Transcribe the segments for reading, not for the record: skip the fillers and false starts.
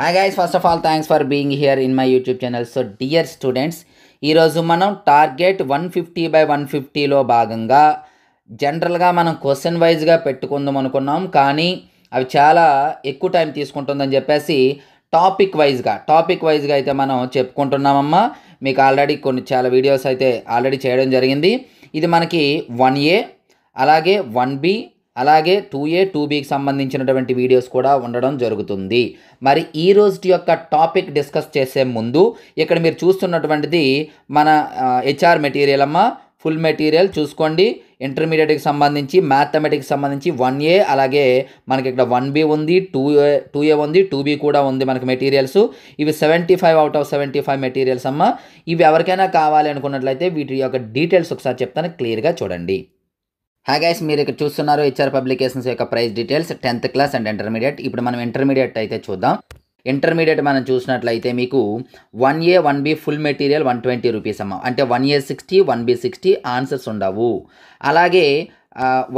Hi guys, first of all thanks for being here in my YouTube channel. So dear students, ఈరోజు మనం target 150/150లో భాగంగా జనరల్గా మనం question వైజ్గా పెట్టుకుందాం అనుకున్నాం, కానీ అవి చాలా ఎక్కువ టైం తీసుకుంటుందని చెప్పేసి టాపిక్ వైజ్గా అయితే మనం చెప్పుకుంటున్నామమ్మా. మీకు ఆల్రెడీ చాలా వీడియోస్ అయితే ఆల్రెడీ చేయడం జరిగింది. ఇది మనకి 1A, అలాగే 1B, అలాగే 2A 2Bకి సంబంధించినటువంటి వీడియోస్ కూడా ఉండడం జరుగుతుంది. మరి ఈ రోజు యొక్క టాపిక్ డిస్కస్ చేసే ముందు ఇక్కడ మీరు చూస్తున్నటువంటిది మన హెచ్ఆర్ మెటీరియల్ అమ్మ. ఫుల్ మెటీరియల్ చూసుకోండి. ఇంటర్మీడియట్కి సంబంధించి మ్యాథమెటిక్స్ సంబంధించి 1A, అలాగే మనకి ఇక్కడ 1B ఉంది, 2A ఉంది, 2B కూడా ఉంది మనకి మెటీరియల్స్. ఇవి 75 out of 75 మెటీరియల్స్ అమ్మ. ఇవి ఎవరికైనా కావాలి అనుకున్నట్లయితే వీటి యొక్క డీటెయిల్స్ ఒకసారి చెప్తాను, క్లియర్గా చూడండి. హాయ్ గైస్, మీరు ఇక్కడ చూస్తున్నారు హెచ్ఆర్ పబ్లికేషన్స్ యొక్క price details 10th class and intermediate. ఇప్పుడు మనం ఇంటర్మీడియట్ అయితే చూద్దాం. ఇంటర్మీడియట్ మనం చూసినట్లయితే మీకు 1A 1B full material 120 rupees అమ్మ. అంటే 1A 60, 1B 60 ఆన్సర్స్ ఉండవు. అలాగే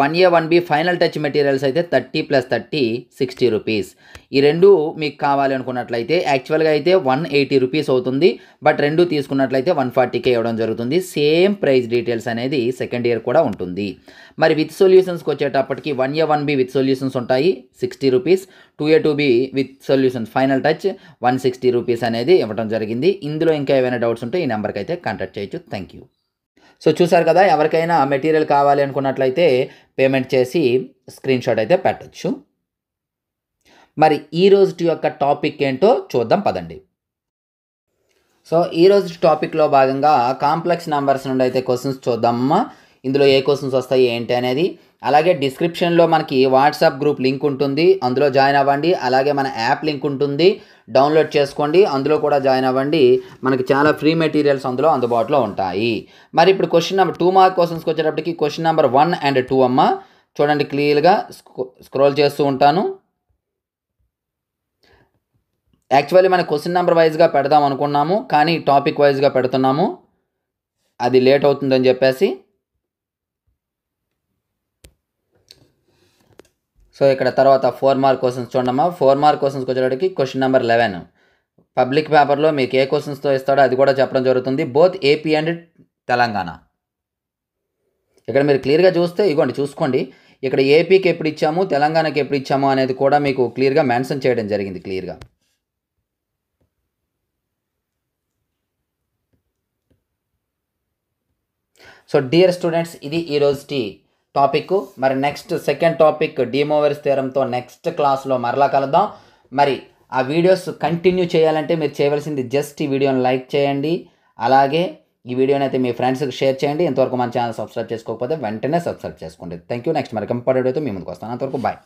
1A 1B final touch materials అయితే 30 + 30 60 రూపీస్. ఈ రెండు మీకు కావాలి అనుకున్నట్లయితే యాక్చువల్గా అయితే 180 రూపీస్ అవుతుంది, బట్ రెండు తీసుకున్నట్లయితే 140K ఇవ్వడం జరుగుతుంది. సేమ్ ప్రైస్ డీటెయిల్స్ అనేది సెకండ్ ఇయర్ కూడా ఉంటుంది. మరి విత్ సొల్యూషన్స్కి వచ్చేటప్పటికి 1A 1B విత్ సొల్యూషన్స్ ఉంటాయి 60 rupees, 2A 2B with solutions final touch 160 rupees అనేది ఇవ్వడం జరిగింది. ఇందులో ఇంకా ఏమైనా డౌట్స్ ఉంటే ఈ నెంబర్కి అయితే కాంటాక్ట్ చేయొచ్చు. Thank you. సో చూసారు కదా, ఎవరికైనా మెటీరియల్ కావాలి అనుకున్నట్లయితే పేమెంట్ చేసి స్క్రీన్ షాట్ అయితే పెట్టచ్చు. మరి ఈ రోజు యొక్క టాపిక్ ఏంటో చూద్దాం పదండి. సో ఈరోజు టాపిక్లో భాగంగా కాంప్లెక్స్ నెంబర్స్ నుండి అయితే క్వశ్చన్స్ చూద్దామమ్మా. ఇందులో ఏ క్వశ్చన్స్ వస్తాయి ఏంటి అనేది. అలాగే డిస్క్రిప్షన్లో మనకి వాట్సాప్ గ్రూప్ లింక్ ఉంటుంది, అందులో జాయిన్ అవ్వండి. అలాగే మన యాప్ లింక్ ఉంటుంది, డౌన్లోడ్ చేసుకోండి, అందులో కూడా జాయిన్ అవ్వండి. మనకి చాలా ఫ్రీ మెటీరియల్స్ అందులో అందుబాటులో ఉంటాయి. మరి ఇప్పుడు క్వశ్చన్ నెంబర్ 2 మార్క్ క్వశ్చన్స్కి వచ్చేటప్పటికి క్వశ్చన్ నెంబర్ 1 and 2 అమ్మ. చూడండి క్లియర్గా స్క్రోల్ చేస్తూ ఉంటాను. యాక్చువల్లీ మన క్వశ్చన్ నెంబర్ వైజ్గా పెడదాం అనుకున్నాము, కానీ టాపిక్ వైజ్గా పెడుతున్నాము, అది లేట్ అవుతుందని చెప్పేసి. సో ఇక్కడ తర్వాత 4 మార్క్ క్వశ్చన్స్ చూడమ్మా. 4 మార్క్ క్వశ్చన్స్కి వచ్చేటప్పటికి క్వశ్చన్ నెంబర్ 11 పబ్లిక్ పేపర్లో మీకు ఏ క్వశ్చన్స్తో ఇస్తాడో అది కూడా చెప్పడం జరుగుతుంది, బోత్ ఏపీ అండ్ తెలంగాణ. ఇక్కడ మీరు క్లియర్గా చూస్తే ఇగోండి చూసుకోండి, ఇక్కడ ఏపీకి ఎప్పుడు ఇచ్చాము తెలంగాణకి ఎప్పుడు ఇచ్చాము అనేది కూడా మీకు క్లియర్గా మెన్షన్ చేయడం జరిగింది క్లియర్గా. సో డియర్ స్టూడెంట్స్, ఇది ఈరోజు టాపిక్. మరి నెక్స్ట్ సెకండ్ టాపిక్ డీమోవర్స్ థియరంతో నెక్స్ట్ క్లాస్లో మరలా కలుద్దాం. మరి ఆ వీడియోస్ కంటిన్యూ చేయాలంటే మీరు చేయవలసింది జస్ట్ ఈ వీడియోని లైక్ చేయండి, అలాగే ఈ వీడియోని అయితే మీ ఫ్రెండ్స్కి షేర్ చేయండి. ఇంతవరకు మన ఛానల్ సబ్స్క్రైబ్ చేసుకోకపోతే వెంటనే సబ్స్క్రైబ్ చేసుకోండి. Thank you. నెక్స్ట్ మరి ఇంపార్టెంట్ అయితే మీ ముందుకు వస్తాను. అంతవరకు బాయ్.